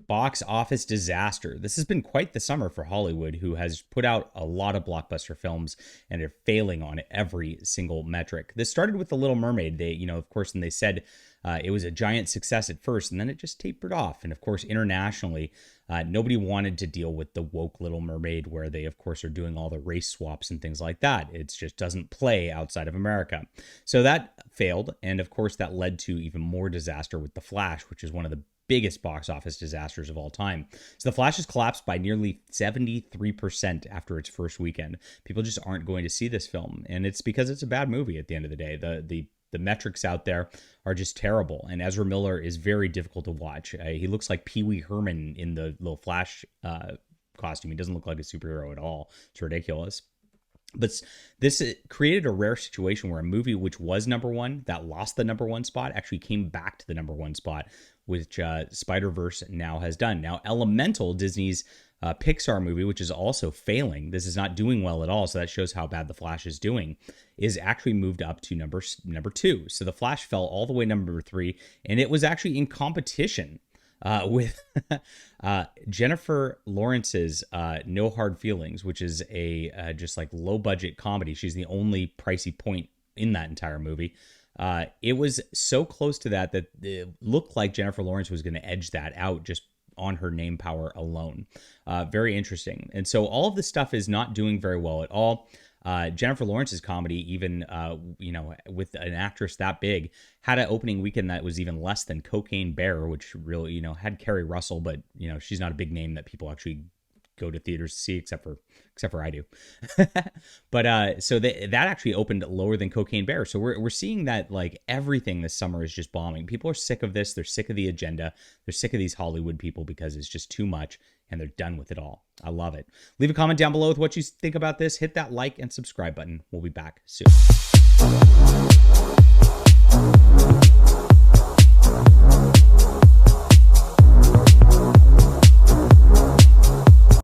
Box office disaster. This has been quite the summer for Hollywood, who has put out a lot of blockbuster films and are failing on every single metric. This started with The Little Mermaid. They, of course, and they said it was a giant success at first, and then it just tapered off. And of course, internationally, nobody wanted to deal with the woke Little Mermaid, where they, of course, are doing all the race swaps and things like that. It just doesn't play outside of America. So that failed. And of course, that led to even more disaster with The Flash, which is one of the biggest box office disasters of all time. So The Flash has collapsed by nearly 73% after its first weekend. People just aren't going to see this film, and it's because it's a bad movie at the end of the day. The metrics out there are just terrible, and Ezra Miller is very difficult to watch. He looks like Pee Wee Herman in the little Flash costume. He doesn't look like a superhero at all. It's ridiculous. But this created a rare situation where a movie which was number one, that lost the number one spot, actually came back to the number one spot, which Spider-Verse now has done. Now, Elemental, Disney's Pixar movie, which is also failing, this is not doing well at all, so that shows how bad The Flash is doing, is actually moved up to number two. So The Flash fell all the way number three, and it was actually in competition with Jennifer Lawrence's No Hard Feelings, which is a just like low budget comedy. She's the only pricey point in that entire movie. It was so close to that it looked like Jennifer Lawrence was going to edge that out just on her name power alone. Very interesting. And so all of this stuff is not doing very well at all. Jennifer Lawrence's comedy, even, with an actress that big, had an opening weekend that was even less than Cocaine Bear, which really, had Kerry Russell, but, she's not a big name that people actually go to theaters to see, except for I do. But so that actually opened lower than Cocaine Bear. So we're seeing that like everything this summer is just bombing. People are sick of this. They're sick of the agenda. They're sick of these Hollywood people because it's just too much, and they're done with it all. I love it. Leave a comment down below with what you think about this. Hit that like and subscribe button. We'll be back soon.